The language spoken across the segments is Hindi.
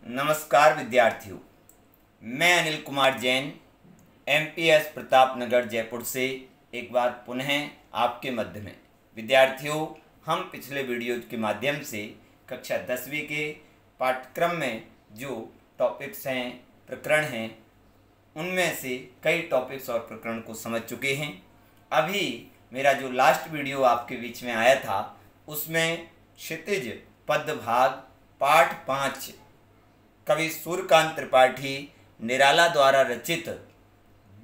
नमस्कार विद्यार्थियों, मैं अनिल कुमार जैन एमपीएस प्रतापनगर जयपुर से एक बार पुनः आपके मध्य में। विद्यार्थियों, हम पिछले वीडियो के माध्यम से कक्षा 10वीं के पाठ्यक्रम में जो टॉपिक्स हैं, प्रकरण हैं, उनमें से कई टॉपिक्स और प्रकरण को समझ चुके हैं। अभी मेरा जो लास्ट वीडियो आपके बीच में आया था उसमें क्षितिज पदभाग पाठ 5 कवि सूर्यकांत त्रिपाठी निराला द्वारा रचित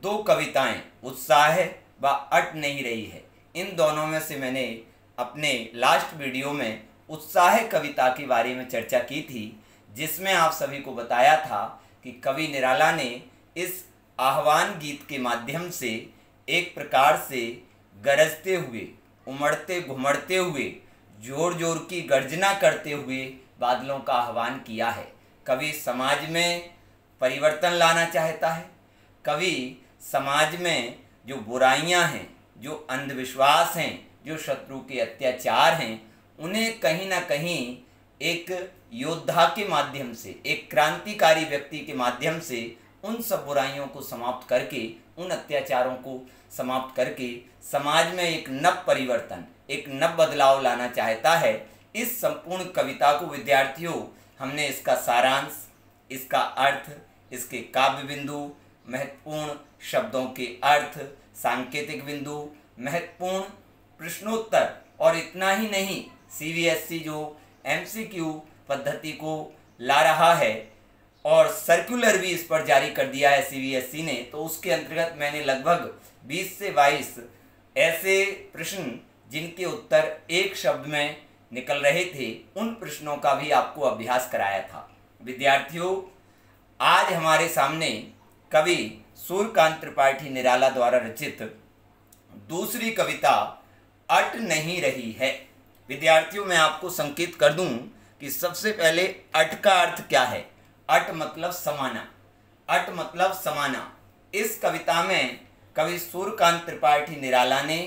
दो कविताएं उत्साह व अट नहीं रही है, इन दोनों में से मैंने अपने लास्ट वीडियो में उत्साह कविता के बारे में चर्चा की थी, जिसमें आप सभी को बताया था कि कवि निराला ने इस आह्वान गीत के माध्यम से एक प्रकार से गरजते हुए, उमड़ते घुमड़ते हुए, जोर जोर की गर्जना करते हुए बादलों का आह्वान किया है। कवि समाज में परिवर्तन लाना चाहता है। कवि समाज में जो बुराइयां हैं, जो अंधविश्वास हैं, जो शत्रु के अत्याचार हैं, उन्हें कहीं ना कहीं एक योद्धा के माध्यम से, एक क्रांतिकारी व्यक्ति के माध्यम से उन सब बुराइयों को समाप्त करके, उन अत्याचारों को समाप्त करके समाज में एक नव परिवर्तन, एक नव बदलाव लाना चाहता है। इस संपूर्ण कविता को विद्यार्थियों हमने इसका सारांश, इसका अर्थ, इसके काव्य बिंदु, महत्वपूर्ण शब्दों के अर्थ, सांकेतिक बिंदु, महत्वपूर्ण प्रश्नोत्तर और इतना ही नहीं, सीबीएसई जो एमसीक्यू पद्धति को ला रहा है और सर्कुलर भी इस पर जारी कर दिया है सीबीएसई ने, तो उसके अंतर्गत मैंने लगभग 20 से 22 ऐसे प्रश्न जिनके उत्तर एक शब्द में निकल रहे थे, उन प्रश्नों का भी आपको अभ्यास कराया था। विद्यार्थियों, आज हमारे सामने कवि सूर्यकांत त्रिपाठी निराला द्वारा रचित दूसरी कविता अट नहीं रही है। विद्यार्थियों, मैं आपको संकेत कर दूं कि सबसे पहले अट का अर्थ क्या है। अट मतलब समाना, अट मतलब समाना। इस कविता में कवि सूर्यकांत त्रिपाठी निराला ने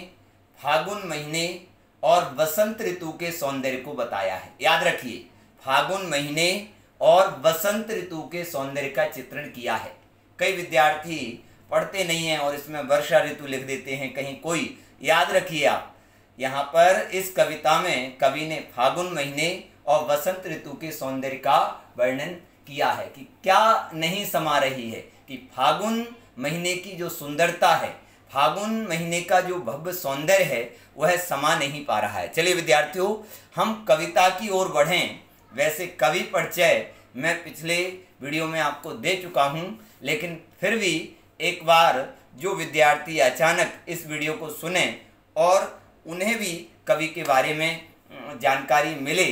फागुन महीने और वसंत ऋतु के सौंदर्य को बताया है। याद रखिए, फागुन महीने और वसंत ऋतु के सौंदर्य का चित्रण किया है। कई विद्यार्थी पढ़ते नहीं हैं और इसमें वर्षा ऋतु लिख देते हैं कहीं कोई। याद रखिए, आप यहाँ पर इस कविता में कवि ने फागुन महीने और वसंत ऋतु के सौंदर्य का वर्णन किया है कि क्या नहीं समा रही है, कि फागुन महीने की जो सुंदरता है, फागुन महीने का जो भव्य सौंदर्य है, वह समा नहीं पा रहा है। चलिए विद्यार्थियों, हम कविता की ओर बढ़ें। वैसे कवि परिचय मैं पिछले वीडियो में आपको दे चुका हूं, लेकिन फिर भी एक बार जो विद्यार्थी अचानक इस वीडियो को सुने और उन्हें भी कवि के बारे में जानकारी मिले,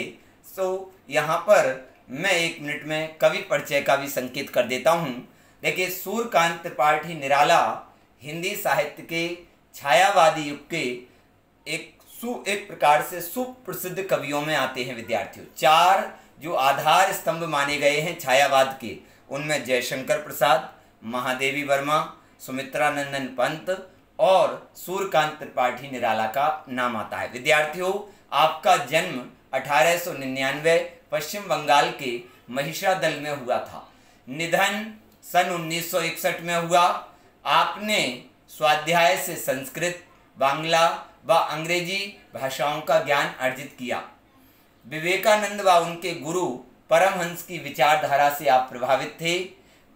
तो यहाँ पर मैं 1 मिनट में कवि परिचय का भी संकेत कर देता हूँ। देखिए, सूर्यकांत त्रिपाठी निराला हिंदी साहित्य के छायावादी युग के एक प्रकार से सुप्रसिद्ध कवियों में आते हैं। विद्यार्थियों, 4 जो आधार स्तंभ माने गए हैं छायावाद के, उनमें जयशंकर प्रसाद, महादेवी वर्मा, सुमित्रानंदन पंत और सूर्यकांत त्रिपाठी निराला का नाम आता है। विद्यार्थियों, आपका जन्म 1899 पश्चिम बंगाल के महिषादल में हुआ था। निधन सन 1961 में हुआ। आपने स्वाध्याय से संस्कृत, बांग्ला व अंग्रेजी भाषाओं का ज्ञान अर्जित किया। विवेकानंद व उनके गुरु परमहंस की विचारधारा से आप प्रभावित थे।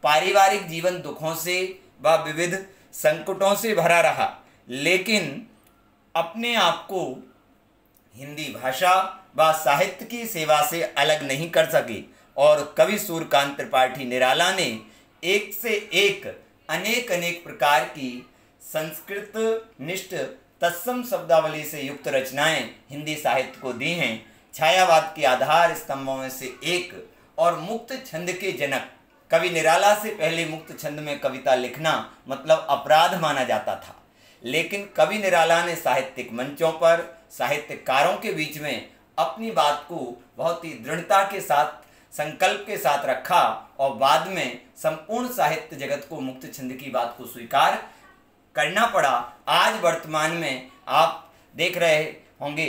पारिवारिक जीवन दुखों से व विविध संकटों से भरा रहा, लेकिन अपने आप को हिंदी भाषा व साहित्य की सेवा से अलग नहीं कर सके और कवि सूर्यकांत त्रिपाठी निराला ने एक से एक अनेक प्रकार की संस्कृत निष्ठ तत्सम शब्दावली से युक्त रचनाएं हिंदी साहित्य को दी हैं। छायावाद के आधार स्तंभों में से एक और मुक्त छंद के जनक कवि निराला से पहले मुक्त छंद में कविता लिखना मतलब अपराध माना जाता था, लेकिन कवि निराला ने साहित्यिक मंचों पर साहित्यकारों के बीच में अपनी बात को बहुत ही दृढ़ता के साथ, संकल्प के साथ रखा और बाद में संपूर्ण साहित्य जगत को मुक्त छंद की बात को स्वीकार करना पड़ा। आज वर्तमान में आप देख रहे होंगे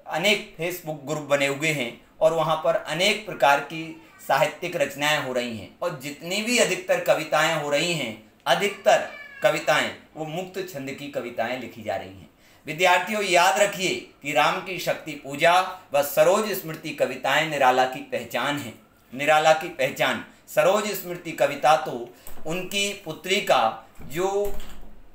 अनेक फेसबुक ग्रुप बने हुए हैं और वहाँ पर अनेक प्रकार की साहित्यिक रचनाएं हो रही हैं और जितनी भी अधिकतर कविताएं हो रही हैं, अधिकतर कविताएं वो मुक्त छंद की कविताएं लिखी जा रही हैं। विद्यार्थियों याद रखिए कि राम की शक्ति पूजा व सरोज स्मृति कविताएं निराला की पहचान है। निराला की पहचान सरोज स्मृति कविता तो उनकी पुत्री का जो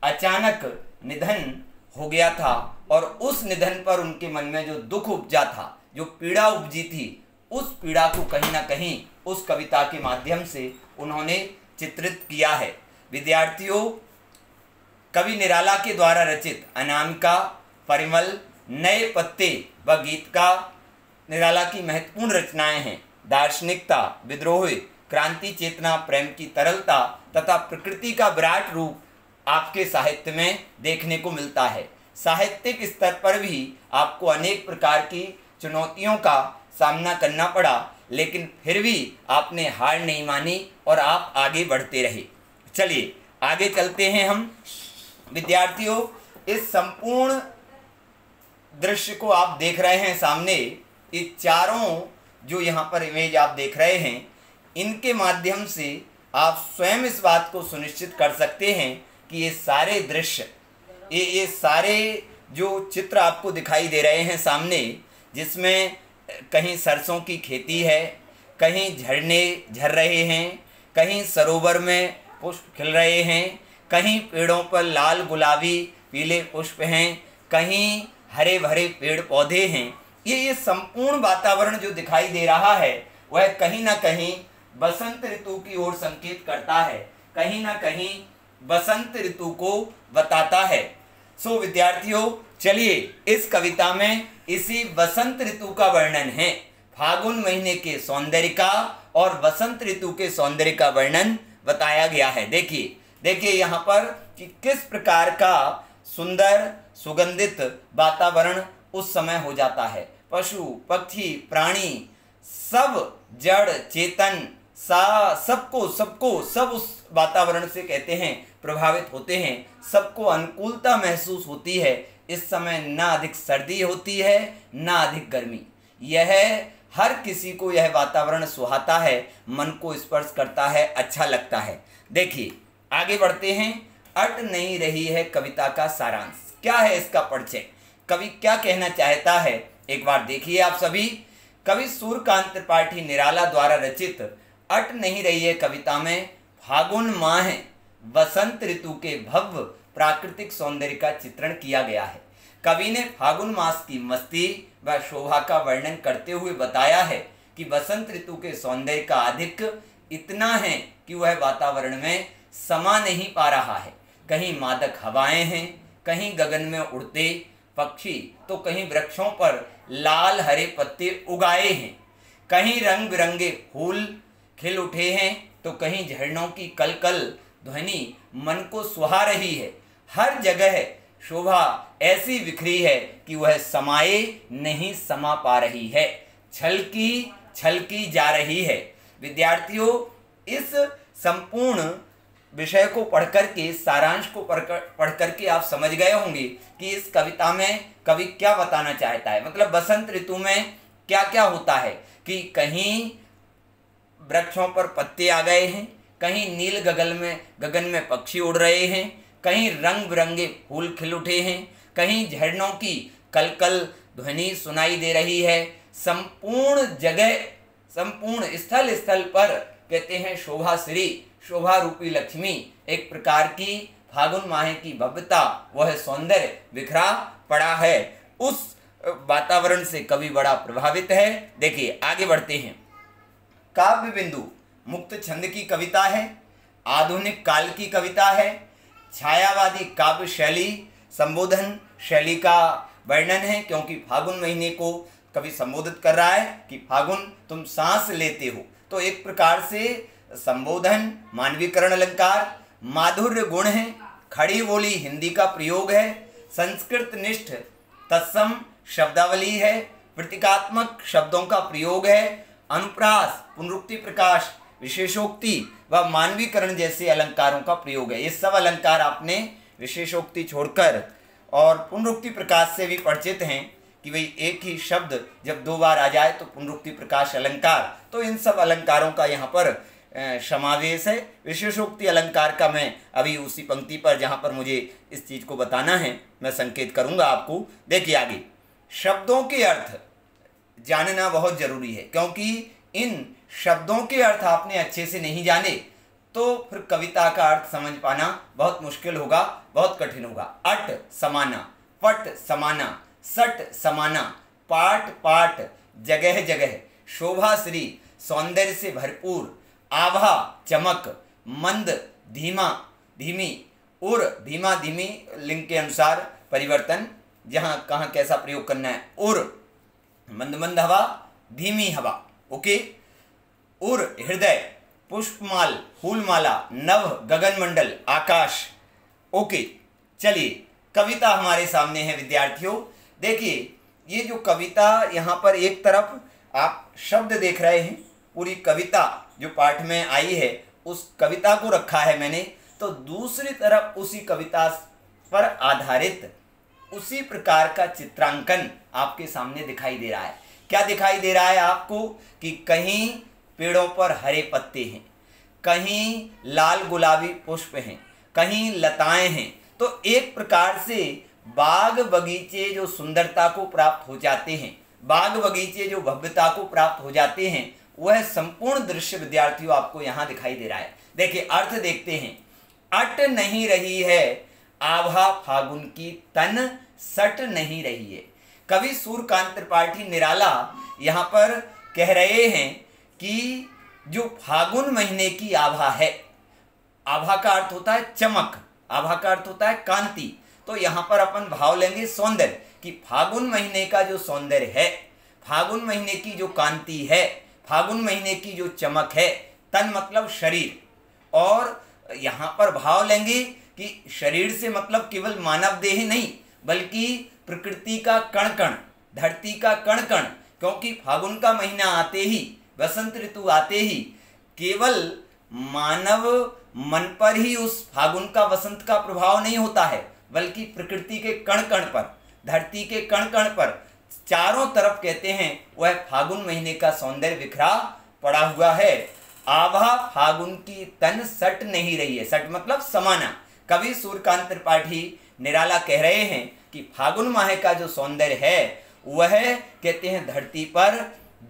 अचानक निधन हो गया था और उस निधन पर उनके मन में जो दुख उपजा था, जो पीड़ा उपजी थी, उस पीड़ा को कहीं ना कहीं उस कविता के माध्यम से उन्होंने चित्रित किया है। विद्यार्थियों, कवि निराला के द्वारा रचित अनामिका, परिमल, नए पत्ते व गीत का निराला की महत्वपूर्ण रचनाएं हैं। दार्शनिकता, विद्रोह, क्रांति चेतना, प्रेम की तरलता तथा प्रकृति का विराट रूप आपके साहित्य में देखने को मिलता है। साहित्यिक स्तर पर भी आपको अनेक प्रकार की चुनौतियों का सामना करना पड़ा, लेकिन फिर भी आपने हार नहीं मानी और आप आगे बढ़ते रहे। चलिए आगे चलते हैं हम। विद्यार्थियों, इस संपूर्ण दृश्य को आप देख रहे हैं सामने, ये चारों जो यहाँ पर इमेज आप देख रहे हैं, इनके माध्यम से आप स्वयं इस बात को सुनिश्चित कर सकते हैं कि ये सारे दृश्य, ये सारे जो चित्र आपको दिखाई दे रहे हैं सामने, जिसमें कहीं सरसों की खेती है, कहीं झरने झर रहे हैं, कहीं सरोवर में पुष्प खिल रहे हैं, कहीं पेड़ों पर लाल गुलाबी पीले पुष्प हैं, कहीं हरे भरे पेड़ पौधे हैं। ये संपूर्ण वातावरण जो दिखाई दे रहा है वह कहीं ना कहीं बसंत ऋतु की ओर संकेत करता है, कहीं ना कहीं बसंत ऋतु को बताता है। सो विद्यार्थियों, चलिए इस कविता में इसी बसंत ऋतु का वर्णन है। फागुन महीने के सौंदर्य का और बसंत ऋतु के सौंदर्य का वर्णन बताया गया है। देखिए यहाँ पर कि किस प्रकार का सुंदर सुगंधित वातावरण उस समय हो जाता है। पशु पक्षी प्राणी सब जड़ चेतन सब उस वातावरण से कहते हैं प्रभावित होते हैं। सबको अनुकूलता महसूस होती है। इस समय ना अधिक सर्दी होती है ना अधिक गर्मी। यह हर किसी को यह वातावरण सुहाता है, मन को स्पर्श करता है, अच्छा लगता है। देखिए आगे बढ़ते हैं। अट नहीं रही है कविता का सारांश। क्या है इसका परिचय, कवि क्या कहना चाहता है, एक बार देखिए आप सभी। कवि सूर्यकांत त्रिपाठी निराला द्वारा रचित अट नहीं रही है कविता में फागुन माह वसंत ऋतु के भव्य प्राकृतिक सौंदर्य का चित्रण किया गया है। कवि ने फागुन मास की मस्ती व शोभा का वर्णन करते हुए बताया है कि बसंत ऋतु के सौंदर्य का अधिक इतना है कि वह वातावरण में समा नहीं पा रहा है। कहीं मादक हवाएं हैं, कहीं गगन में उड़ते पक्षी, तो कहीं वृक्षों पर लाल हरे पत्ते उगाए हैं, कहीं रंग बिरंगे फूल खिल उठे हैं, तो कहीं झरनों की कलकल ध्वनि मन को सुहा रही है। हर जगह शोभा ऐसी बिखरी है कि वह समाये नहीं समा पा रही है, छलकी जा रही है। विद्यार्थियों, इस संपूर्ण विषय को पढ़कर के, सारांश को पढ़कर के आप समझ गए होंगे कि इस कविता में कवि क्या बताना चाहता है। मतलब बसंत ऋतु में क्या क्या होता है कि कहीं वृक्षों पर पत्ते आ गए हैं, कहीं नील गगन में पक्षी उड़ रहे हैं, कहीं रंग बिरंगे फूल खिल उठे हैं, कहीं झरनों की कलकल ध्वनि सुनाई दे रही है। संपूर्ण जगह, संपूर्ण स्थल स्थल पर कहते हैं शोभा श्री, शोभा रूपी लक्ष्मी, एक प्रकार की फागुन माह की भव्यता, वह सौंदर्य बिखरा पड़ा है। उस वातावरण से कवि बड़ा प्रभावित है। देखिए आगे बढ़ते हैं। काव्य बिंदु मुक्त छंद की कविता है, आधुनिक काल की कविता है, छायावादी काव्य शैली, संबोधन शैली का वर्णन है, क्योंकि फागुन महीने को कवि संबोधित कर रहा है कि फागुन तुम सांस लेते हो। तो एक प्रकार से संबोधन, मानवीकरण अलंकार, माधुर्य गुण है, खड़ी बोली हिंदी का प्रयोग है, संस्कृत निष्ठ तत्सम शब्दावली है, प्रतीकात्मक शब्दों का प्रयोग है, अनुप्रास, पुनरुक्ति प्रकाश, विशेषोक्ति व मानवीकरण जैसे अलंकारों का प्रयोग है। ये सब अलंकार आपने विशेषोक्ति छोड़कर और पुनरुक्ति प्रकाश से भी परिचित हैं। कि भाई एक ही शब्द जब दो बार आ जाए तो पुनरुक्ति प्रकाश अलंकार, तो इन सब अलंकारों का यहाँ पर समावेश है। विशेषोक्ति अलंकार का मैं अभी उसी पंक्ति पर जहाँ पर मुझे इस चीज़ को बताना है मैं संकेत करूँगा आपको। देखिए आगे, शब्दों के अर्थ जानना बहुत जरूरी है, क्योंकि इन शब्दों के अर्थ आपने अच्छे से नहीं जाने तो फिर कविता का अर्थ समझ पाना बहुत मुश्किल होगा, बहुत कठिन होगा। अट समाना, पट समाना, सट समाना, पाट पाट, जगह जगह, शोभा श्री, सौंदर्य से भरपूर, आभा चमक, मंद धीमा धीमी, उर धीमा धीमी, लिंग के अनुसार परिवर्तन, जहाँ कहाँ कैसा प्रयोग करना है। उर मंद मंद हवा, धीमी हवा, ओके। उर हृदय, पुष्पमाल फूलमाला, नभ गगनमंडल आकाश, ओके। चलिए कविता हमारे सामने है विद्यार्थियों। देखिए ये जो कविता यहाँ पर एक तरफ आप शब्द देख रहे हैं, पूरी कविता जो पाठ में आई है उस कविता को रखा है मैंने, तो दूसरी तरफ उसी कविता पर आधारित उसी प्रकार का चित्रांकन आपके सामने दिखाई दे रहा है। क्या दिखाई दे रहा है आपको कि कहीं पेड़ों पर हरे पत्ते हैं, कहीं लाल गुलाबी पुष्प हैं, कहीं लताएं हैं। तो एक प्रकार से बाग बगीचे जो सुंदरता को प्राप्त हो जाते हैं, बाग बगीचे जो भव्यता को प्राप्त हो जाते हैं, वह संपूर्ण दृश्य विद्यार्थियों आपको यहाँ दिखाई दे रहा है। देखिए अर्थ देखते हैं। अट नहीं रही है आभा फागुन की, तन सट नहीं रही है। कवि सूर्यकांत त्रिपाठी निराला यहाँ पर कह रहे हैं कि जो फागुन महीने की आभा है, आभा का अर्थ होता है चमक, आभा का अर्थ होता है कांति, तो यहाँ पर अपन भाव लेंगे सौंदर्य, कि फागुन महीने का जो सौंदर्य है, फागुन महीने की जो कांति है, फागुन महीने की जो चमक है, तन मतलब शरीर, और यहाँ पर भाव लेंगे कि शरीर से मतलब केवल मानव देह नहीं बल्कि प्रकृति का कण कण, धरती का कण कण, क्योंकि फागुन का महीना आते ही, वसंत ऋतु आते ही केवल मानव मन पर ही उस फागुन का वसंत का प्रभाव नहीं होता है, बल्कि प्रकृति के कण कण पर, धरती के कण कण पर, चारों तरफ कहते हैं वह फागुन महीने का सौंदर्य बिखरा पड़ा हुआ है। आभा फागुन की तन सट नहीं रही है, सट मतलब समाना। कवि सूर्यकांत त्रिपाठी निराला कह रहे हैं कि फागुन माह का जो सौंदर्य है वह कहते हैं धरती पर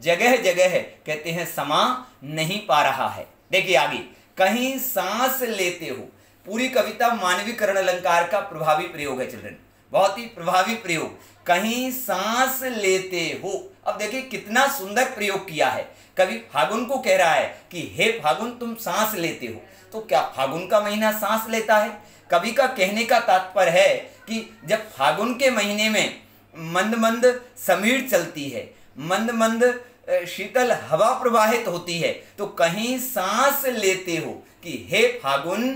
जगह जगह कहते हैं समा नहीं पा रहा है। देखिए आगे, कहीं सांस लेते हो, पूरी कविता मानवीकरण अलंकार का प्रभावी प्रयोग है चिल्ड्रन, बहुत ही प्रभावी प्रयोग। कहीं सांस लेते हो, अब देखिए कितना सुंदर प्रयोग किया है। कवि फागुन को कह रहा है कि हे फागुन तुम सांस लेते हो, तो क्या फागुन का महीना सांस लेता है? कवि का कहने का तात्पर्य है कि जब फागुन के महीने में मंद मंद समीर चलती है, मंद मंद शीतल हवा प्रवाहित होती है, तो कहीं सांस लेते हो कि हे फागुन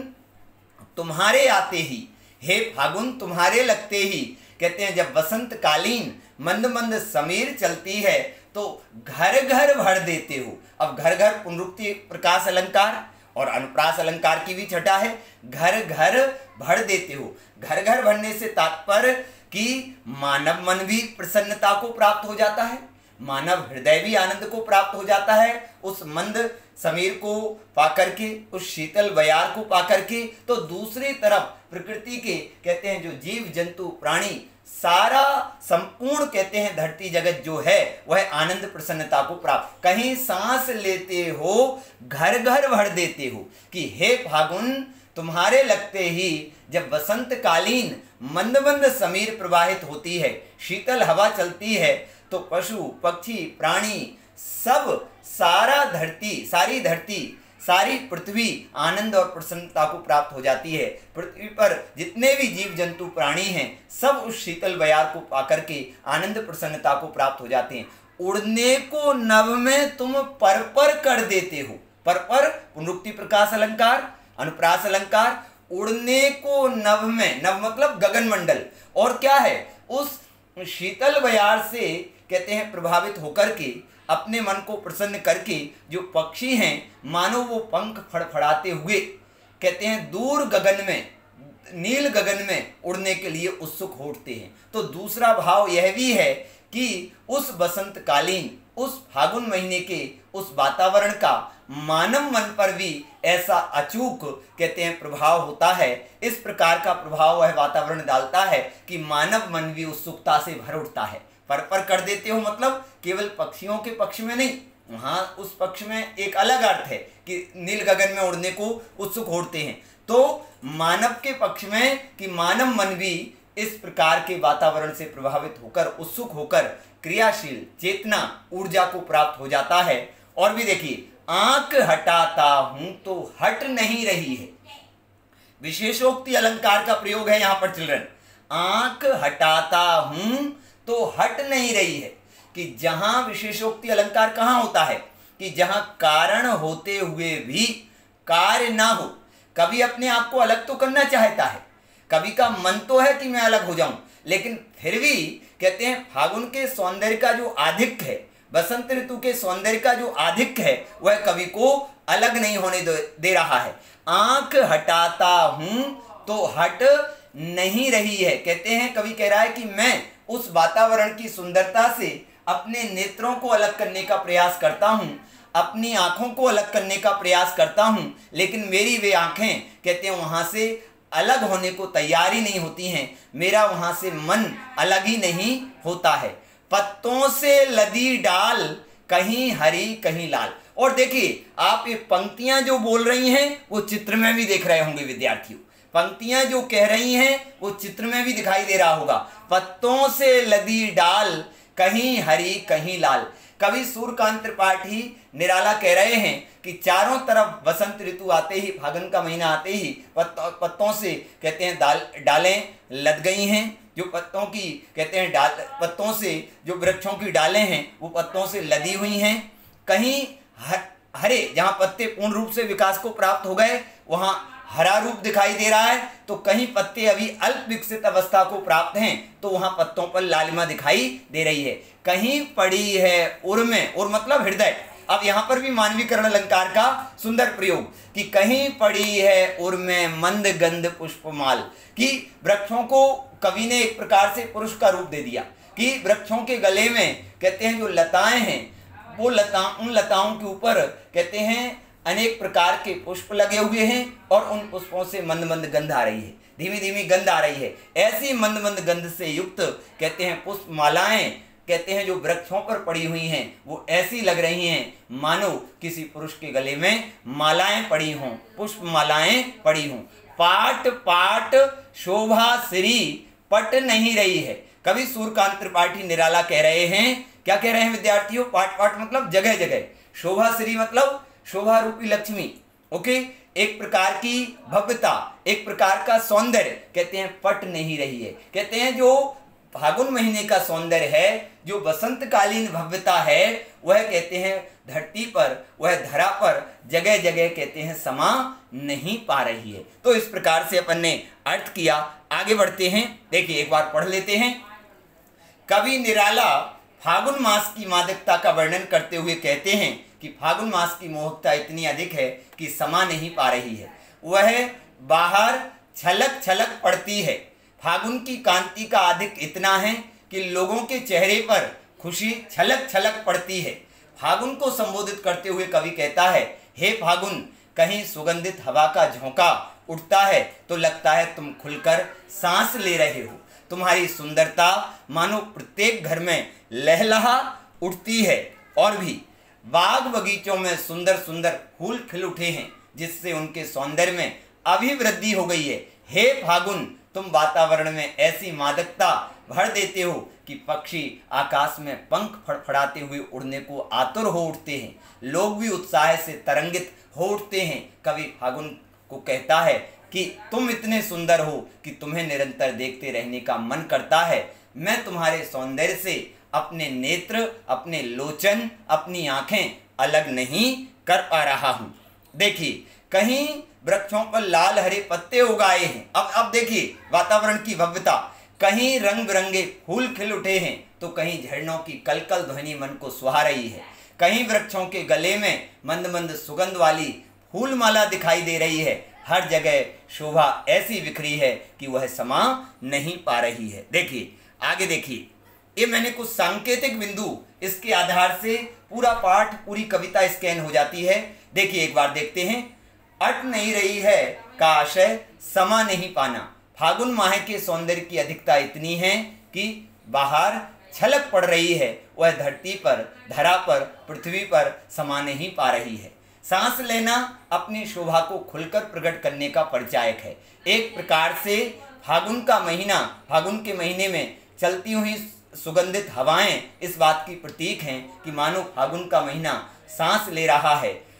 तुम्हारे आते ही, हे फागुन तुम्हारे लगते ही, कहते हैं जब वसंत कालीन मंद मंद समीर चलती है तो घर घर भर देते हो। अब घर घर पुनरुक्ति प्रकाश अलंकार और अनुप्रास अलंकार की भी छटा है, घर घर भर देते हो। घर घर भरने से तात्पर्य कि मानव मन भी प्रसन्नता को प्राप्त हो जाता है, मानव हृदय भी आनंद को प्राप्त हो जाता है उस मंद समीर को पाकर के, उस शीतल बयार को पाकर के। तो दूसरी तरफ प्रकृति के कहते हैं जो जीव जंतु प्राणी सारा संपूर्ण कहते हैं धरती जगत जो है वह आनंद प्रसन्नता को प्राप्त। कहीं सांस लेते हो घर घर भर देते हो कि हे फागुन तुम्हारे लगते ही जब वसंत कालीन मंद मंद समीर प्रवाहित होती है, शीतल हवा चलती है, तो पशु पक्षी प्राणी सब सारा धरती, सारी धरती, सारी पृथ्वी आनंद और प्रसन्नता को प्राप्त हो जाती है। पृथ्वी पर जितने भी जीव जंतु प्राणी हैं सब उस शीतल बयार को पाकर के आनंद प्रसन्नता को प्राप्त हो जाते हैं। उड़ने को नभ में तुम पर पर कर देते हो, पर पर पुनरुक्ति प्रकाश अलंकार, अनुप्रास अलंकार। उड़ने को नभ में, नभ मतलब गगन मंडल, और क्या है उस शीतल बयार से कहते हैं प्रभावित होकर के अपने मन को प्रसन्न करके जो पक्षी हैं मानो वो पंख फड़फड़ाते हुए कहते हैं दूर गगन में, नील गगन में उड़ने के लिए उत्सुक होते हैं। तो दूसरा भाव यह भी है कि उस बसंतकालीन, उस फागुन महीने के उस वातावरण का मानव मन पर भी ऐसा अचूक कहते हैं प्रभाव होता है। इस प्रकार का प्रभाव वह वातावरण डालता है कि मानव मन भी उत्सुकता से भर उठता है। पर कर देते हो मतलब केवल पक्षियों के पक्ष में नहीं, वहाँ उस पक्ष में एक अलग अर्थ है कि नील गगन में उड़ने को उत्सुक होते हैं। तो मानव के पक्ष में कि मानव मन भी इस प्रकार के वातावरण से प्रभावित होकर, उत्सुक होकर क्रियाशील चेतना ऊर्जा को प्राप्त हो जाता है। और भी देखिए, आंख हटाता हूं तो हट नहीं रही है। विशेषोक्ति अलंकार का प्रयोग है यहाँ पर चिल्ड्रन। आंख हटाता हूं तो हट नहीं रही है कि जहां विशेषोक्ति अलंकार कहाँ होता है कि जहां कारण होते हुए भी कार्य ना हो। कभी अपने आप को अलग तो करना चाहता है, कभी का मन तो है कि मैं अलग हो जाऊं, लेकिन फिर भी कहते हैं फागुन के सौंदर्य का जो आधिक्य है, बसंत ऋतु के सौंदर्य का जो आधिक्य है, वह कवि को अलग नहीं होने दे रहा है। आंख हटाता हूं तो हट नहीं रही है। कहते हैं कवि कह रहा है कि मैं उस वातावरण की सुंदरता से अपने नेत्रों को अलग करने का प्रयास करता हूं, अपनी आंखों को अलग करने का प्रयास करता हूं, लेकिन मेरी वे आंखें कहते हैं वहां से अलग होने को तैयार ही नहीं होती हैं। मेरा वहां से मन अलग ही नहीं होता है। पत्तों से लदी डाल, कहीं हरी कहीं लाल। और देखिए, आप ये पंक्तियां जो बोल रही हैं वो चित्र में भी देख रहे होंगे विद्यार्थियों। पंक्तियां जो कह रही हैं वो चित्र में भी दिखाई दे रहा होगा। पत्तों से लदी डाल, कहीं हरी कहीं लाल। कवि सूर्यकांत त्रिपाठी निराला कह रहे हैं कि चारों तरफ बसंत ऋतु आते ही, फागुन का महीना आते ही पत्तों से कहते हैं डालें लद गई हैं। जो पत्तों की कहते हैं पत्तों से जो वृक्षों की डालें हैं वो पत्तों से लदी हुई हैं। कहीं हरे, जहाँ पत्ते पूर्ण रूप से विकास को प्राप्त हो गए वहाँ हरा रूप दिखाई दे रहा है, तो कहीं पत्ते अभी अल्प विकसित अवस्था को प्राप्त हैं तो वहां पत्तों पर लालिमा दिखाई दे रही है। कहीं पड़ी है उर में, उर मतलब हृदय। अब यहां पर भी मानवीकरण अलंकार का सुंदर प्रयोग कि कहीं पड़ी है उर में मंद गंध पुष्पमाल, कि वृक्षों को कवि ने एक प्रकार से पुरुष का रूप दे दिया कि वृक्षों के गले में कहते हैं जो लताएं हैं वो उन लताओं के ऊपर कहते हैं अनेक प्रकार के पुष्प लगे हुए हैं और उन पुष्पों से मंद मंद गंध आ रही है, धीमी धीमी गंध आ रही है। ऐसी मंद मंद गंध से युक्त कहते हैं पुष्प मालाएं कहते हैं जो वृक्षों पर पड़ी हुई हैं वो ऐसी लग रही हैं मानो किसी पुरुष के गले में मालाएं पड़ी हों, पुष्प मालाएं पड़ी हों। पाट पाट शोभा श्री पट नहीं रही है। कवि सूर्यकांत त्रिपाठी निराला कह रहे हैं, क्या कह रहे हैं विद्यार्थियों? पाट पाट मतलब जगह जगह, शोभा श्री मतलब शोभा रूपी लक्ष्मी। ओके, एक प्रकार की भव्यता, एक प्रकार का सौंदर्य कहते हैं पट नहीं रही है। कहते हैं जो फागुन महीने का सौंदर्य है, जो बसंतकालीन भव्यता है, वह कहते हैं धरती पर, वह धरा पर जगह जगह कहते हैं समा नहीं पा रही है। तो इस प्रकार से अपन ने अर्थ किया। आगे बढ़ते हैं, देखिए एक बार पढ़ लेते हैं। कवि निराला फागुन मास की मादकता का वर्णन करते हुए कहते हैं कि फागुन मास की मोहकता इतनी अधिक है कि समा नहीं पा रही है। वह बाहर छलक छलक पड़ती है। फागुन की कांति का अधिक इतना है कि लोगों के चेहरे पर खुशी छलक छलक पड़ती है। फागुन को संबोधित करते हुए कवि कहता है, हे फागुन, कहीं सुगंधित हवा का झोंका उठता है तो लगता है तुम खुलकर सांस ले रहे हो। तुम्हारी सुंदरता मानो प्रत्येक घर में लहलहा उठती है। और भी बाग बगीचों में सुंदर सुंदर फूल खिल उठे हैं जिससे उनके सौंदर्य में अभिवृद्धि हो गई है। हे फागुन, तुम वातावरण में ऐसी मादकता भर देते हो कि पक्षी आकाश में पंख फड़फड़ाते हुए उड़ने को आतुर हो उठते हैं। लोग भी उत्साह से तरंगित हो उठते हैं। कवि फागुन को कहता है कि तुम इतने सुंदर हो कि तुम्हें निरंतर देखते रहने का मन करता है। मैं तुम्हारे सौंदर्य से अपने नेत्र, अपने लोचन, अपनी आंखें अलग नहीं कर पा रहा हूं। देखिए, कहीं वृक्षों पर लाल हरे पत्ते उगाए हैं। अब देखिए वातावरण की भव्यता। कहीं रंग बिरंगे फूल खिल उठे हैं तो कहीं झरनों की कलकल ध्वनि मन को सुहा रही है। कहीं वृक्षों के गले में मंद मंद सुगंध वाली फूल माला दिखाई दे रही है। हर जगह शोभा ऐसी बिखरी है कि वह समा नहीं पा रही है। देखिए आगे देखिए, ये मैंने कुछ सांकेतिक बिंदु इसके आधार से पूरा पाठ, पूरी कविता स्कैन हो जाती है। देखिए एक बार देखते हैं। अट नहीं रही है का आशय समा नहीं पाना। फागुन माह के सौंदर्य की अधिकता इतनी है कि बाहर छलक पड़ रही है, वह धरती पर, धरा पर, पृथ्वी पर समा नहीं पा रही है। सांस लेना अपनी शोभा को खुलकर प्रकट करने का परिचायक है। एक प्रकार से फागुन का महीना, फागुन के महीने में चलती हुई सुगंधित हवाएं इस बात की प्रतीक हैं कि मानो फागुन का महीना सांस ले रहा है।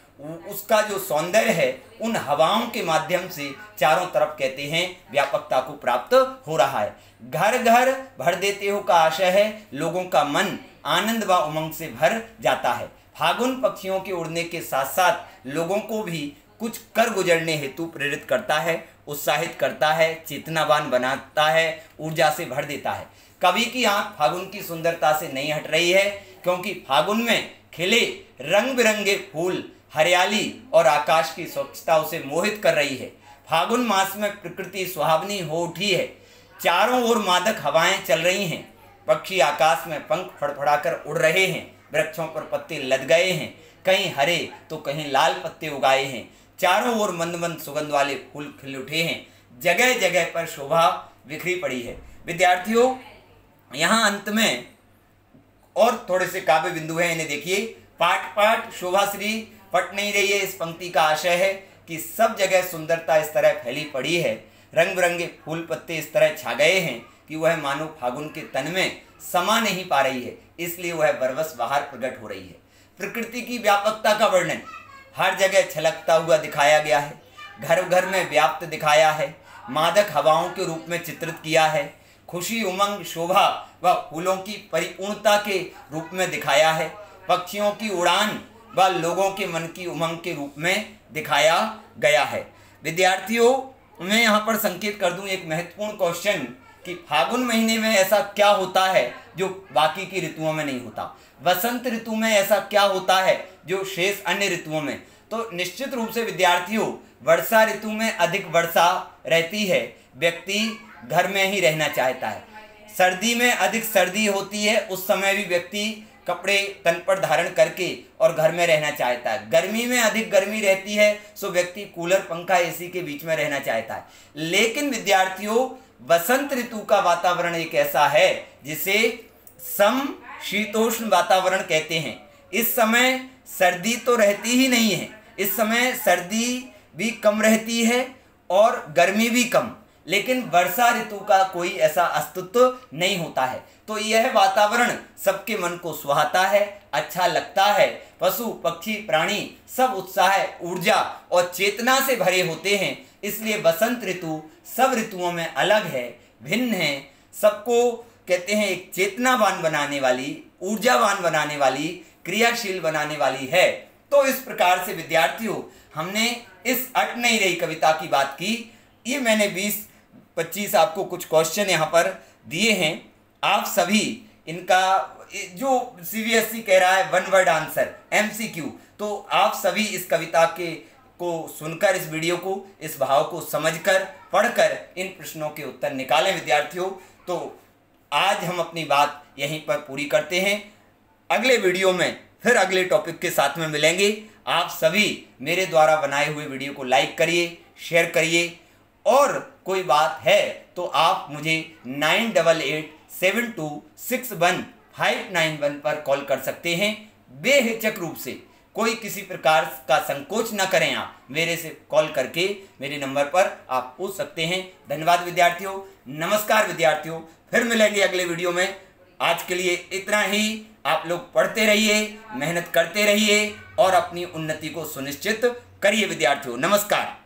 उसका जो सौंदर्य है उन हवाओं के माध्यम से चारों तरफ कहते हैं व्यापकता को प्राप्त हो रहा है। घर घर भर देते हो का आशय है लोगों का मन आनंद व उमंग से भर जाता है। फागुन पक्षियों के उड़ने के साथ साथ लोगों को भी कुछ कर गुजरने हेतु प्रेरित करता है, उत्साहित करता है, चेतनावान बनाता है, ऊर्जा से भर देता है। कवि की आंख फागुन की सुंदरता से नहीं हट रही है, क्योंकि फागुन में खिले रंग बिरंगे फूल, हरियाली और आकाश की स्वच्छता उसे मोहित कर रही है। फागुन मास में प्रकृति सुहावनी हो उठी है। चारों ओर मादक हवाएं चल रही हैं। पक्षी आकाश में पंख फड़फड़ाकर उड़ रहे हैं। वृक्षों पर पत्ते लद गए हैं, कहीं हरे तो कहीं लाल पत्ते उगाए हैं। चारों ओर मंद मंद सुगंध वाले फूल खिल उठे हैं। जगह जगह पर शोभा बिखरी पड़ी है। विद्यार्थियों, यहाँ अंत में और थोड़े से काव्य बिंदु हैं, इन्हें देखिए। पाठ पाठ शोभाश्री पट नहीं रही है, इस पंक्ति का आशय है कि सब जगह सुंदरता इस तरह फैली पड़ी है, रंग बिरंगे फूल पत्ते इस तरह छा गए हैं कि वह मानो फागुन के तन में समा नहीं पा रही है, इसलिए वह बरबस बाहर प्रकट हो रही है। प्रकृति की व्यापकता का वर्णन हर जगह छलकता हुआ दिखाया गया है, घर घर में व्याप्त दिखाया है, मादक हवाओं के रूप में चित्रित किया है, खुशी उमंग शोभा व फूलों की परिपूर्णता के रूप में दिखाया है, पक्षियों की उड़ान व लोगों के मन की उमंग के रूप में दिखाया गया है। विद्यार्थियों, मैं यहाँ पर संकेत कर दूं एक महत्वपूर्ण क्वेश्चन कि फागुन महीने में ऐसा क्या होता है जो बाकी की ऋतुओं में नहीं होता। वसंत ऋतु में ऐसा क्या होता है जो शेष अन्य ऋतुओं में। तो निश्चित रूप से विद्यार्थियों, वर्षा ऋतु में अधिक वर्षा रहती है, व्यक्ति घर में ही रहना चाहता है। सर्दी में अधिक सर्दी होती है, उस समय भी व्यक्ति कपड़े तन पर धारण करके और घर में रहना चाहता है। गर्मी में अधिक गर्मी रहती है, सो व्यक्ति कूलर पंखा एसी के बीच में रहना चाहता है। लेकिन विद्यार्थियों, वसंत ऋतु का वातावरण एक ऐसा है जिसे सम शीतोष्ण वातावरण कहते हैं। इस समय सर्दी तो रहती ही नहीं है, इस समय सर्दी भी कम रहती है और गर्मी भी कम, लेकिन वर्षा ऋतु का कोई ऐसा अस्तित्व नहीं होता है। तो यह वातावरण सबके मन को सुहाता है, अच्छा लगता है। पशु पक्षी प्राणी सब उत्साह, ऊर्जा और चेतना से भरे होते हैं। इसलिए वसंत ऋतु सब ऋतुओं में अलग है, भिन्न है, सबको कहते हैं एक चेतनावान बनाने वाली, ऊर्जावान बनाने वाली, क्रियाशील बनाने वाली है। तो इस प्रकार से विद्यार्थियों, हमने इस अट नहीं रही कविता की बात की। ये मैंने 20-25 आपको कुछ क्वेश्चन यहाँ पर दिए हैं। आप सभी इनका जो CBSE कह रहा है 1 वर्ड आंसर MCQ, तो आप सभी इस कविता को सुनकर, इस वीडियो को, इस भाव को समझकर, पढ़कर इन प्रश्नों के उत्तर निकालें विद्यार्थियों। तो आज हम अपनी बात यहीं पर पूरी करते हैं। अगले वीडियो में फिर अगले टॉपिक के साथ में मिलेंगे। आप सभी मेरे द्वारा बनाए हुए वीडियो को लाइक करिए, शेयर करिए, और कोई बात है तो आप मुझे 9887261591 पर कॉल कर सकते हैं। बेहिचक रूप से, कोई किसी प्रकार का संकोच न करें, आप मेरे से कॉल करके मेरे नंबर पर आप पूछ सकते हैं। धन्यवाद विद्यार्थियों, नमस्कार विद्यार्थियों, फिर मिलेंगे अगले वीडियो में। आज के लिए इतना ही। आप लोग पढ़ते रहिए, मेहनत करते रहिए और अपनी उन्नति को सुनिश्चित करिए विद्यार्थियों। नमस्कार।